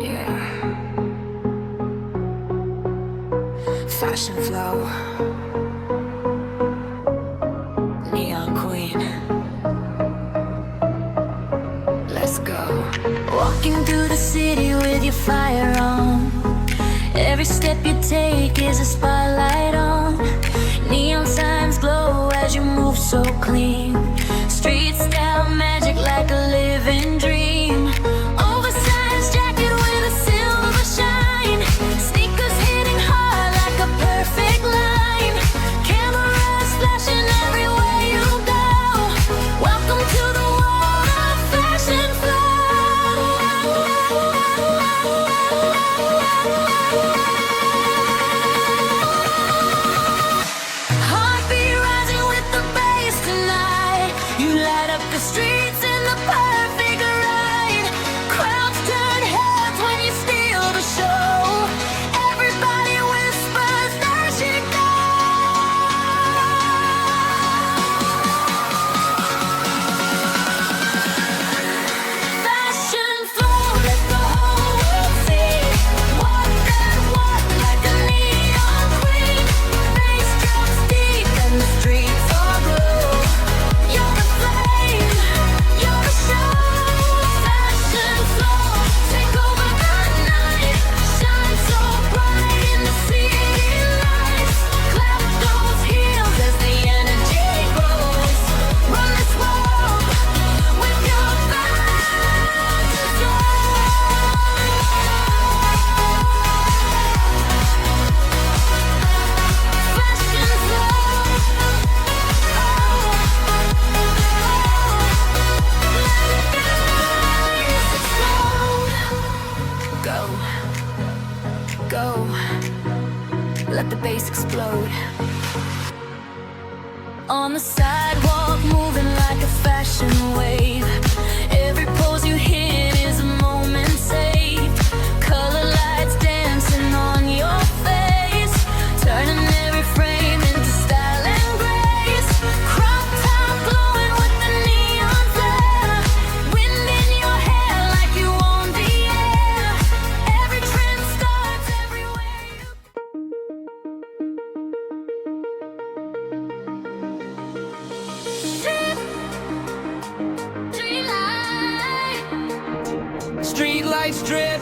Yeah. Fashion flow. Neon queen. Let's go. Walking through the city with your fire on. Every step you take is a spotlight on. Neon signs glow as you move so clean. Street style magic like a living dream. Oversized jacket with a silver shine. Sneakers hitting hard like a perfect line. Cameras flashing everywhere you go. Welcome to the world of fashion Heartbeat rising with the bass tonight. You light up the streets in the perfect ride. Crowds turn heads when you steal the show. Everybody whispers, there she Fashion flow, let the whole world see. Walk that walk like a neon queen. Bass drops deep and the streets all glow. You're the flame, you're the show. Fashion flow, take over the night. Shine so bright in the city lights. Clap those heels as the energy grows. Run this world with your fashion flow. Go, go, let the bass explode. On the sidewalk, moving like a fashion wave. Every pose you hit is a moment saved. Color lights dancing on your face, turning every frame into style and grace. Crop top glowing with the neon flare. Wind in your hair like you own the air. Every trend starts everywhere you Street lights drip,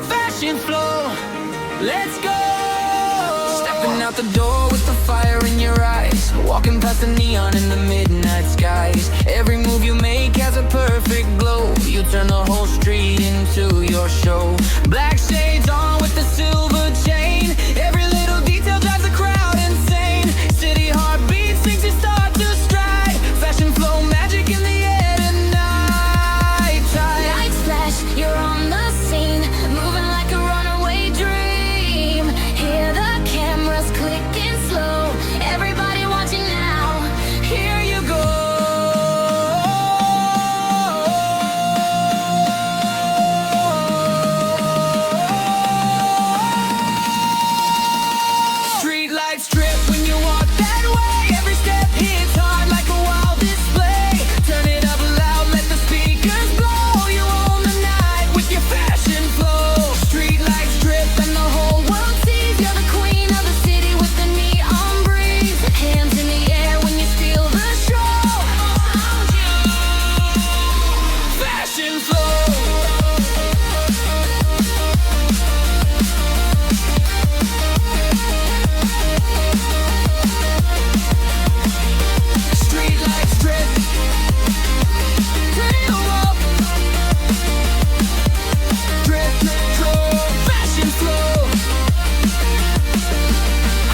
fashion flow, let's go! Stepping out the door with the fire in your eyes. Walking past the neon in the midnight skies. Every move you make has a perfect glow. You turn the whole street into your show. Black shades on with the silver chain. Every little detail drives the crowd insane. City heartbeat sings your start to stride. Fashion flow magic in the air tonight. lights flash, you're on the scene, moving like a runaway dream. Hear the cameras clicking slow. Everybody watching now. Here you go. Street lights trip when you walk that way. Every step hits hard like a wild display. Turn it up loud, let the speakers blow. You own the night with your fashion flow. Street lights trip and the whole world sees. You're the queen of the city with the neon breeze. Hands in the air when you steal the show. Fashion flow. Street lights drip. Turn it up. Drip, drop, fashion flow.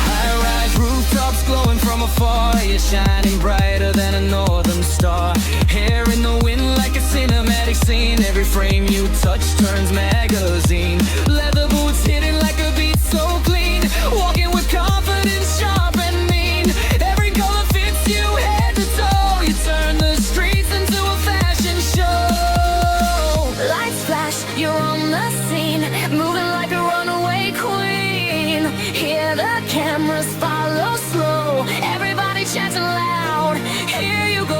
High-rise rooftops glowing from afar. You're shining brighter than a northern star. Hair in the wind like a cinematic scene. Every frame you touch turns magazine. Leather boots hidden like a beat so clean. Walking with confidence, sharp and mean. Every color fits you head to toe. You turn the streets into a fashion show. Lights flash, you're on the scene, moving like a runaway queen. Hear the cameras follow slow. Everybody chanting loud. Here you go.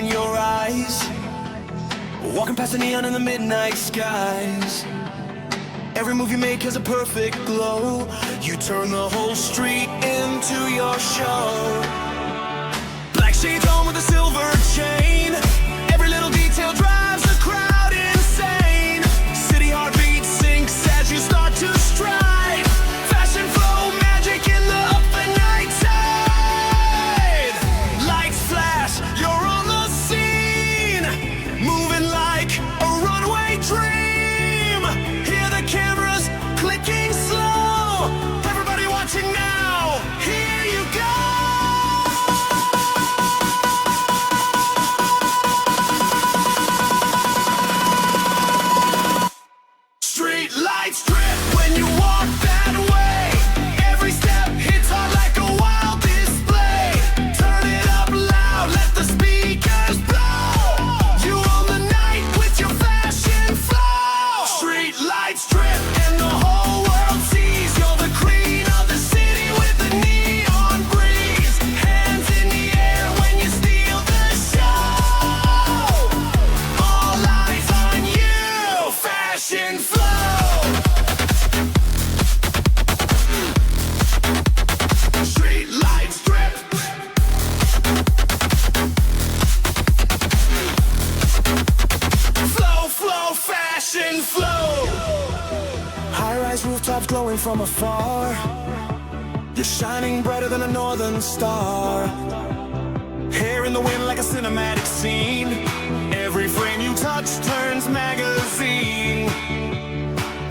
your eyes, walking past the neon in the midnight skies. Every move you make has a perfect glow. You turn the whole street into your show. Black shades on with a silver chain. Every little detail drives the crowd insane. City heartbeat sinks as you start to stride. Fashion flow, magic in the upper night tide. Lights flash, you're on the scene, moving like a runway dream. Hear the cameras clicking slow. Everybody watching now, here you go. Street lights trip when you walk that way. Every step hits hard like a wild display. Turn it up loud, let the speakers blow. You own the night with your fashion flow. Street lights trip and the whole world sees you're the queen of the city with the neon breeze. Hands in the air when you steal the show. All eyes on you, fashion flow. Street lights drip. Flow, flow, fashion flow. High-rise rooftops glowing from afar. You're shining brighter than a northern star. Hair in the wind like a cinematic scene. Every frame you touch turns magazine.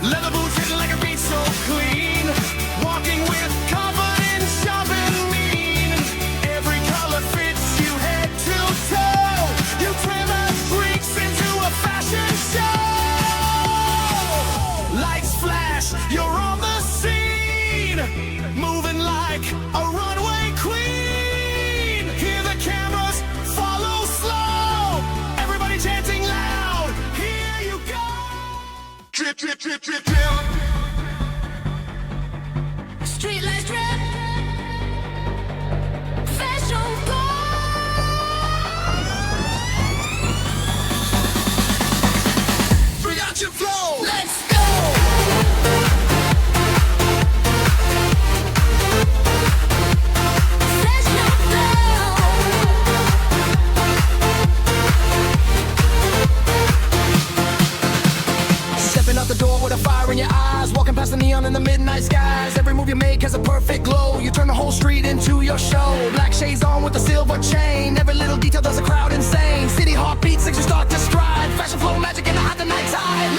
Leather boots hidden like a beach so clean. Walking with confidence, sharp and mean. Every color fits you head to toe. You turn the freaks into a fashion show. Lights flash, you're on the scene, moving like a runway queen. Hear the cameras follow slow. Everybody chanting loud, here you go. Drip, drip, drip, drip, drip. Street lights drip. Fashion flow. Bring out your flow. Let's go. Fashion flow. Stepping out the door with a fire in your eyes, walking past the neon in the midnight skies. Every move you make has a perfect glow. You turn the whole street into your show. Black shades on with a silver chain. Every little detail does a crowd insane. City heartbeat, sings you start to stride. Fashion flow, magic in the hot night tide.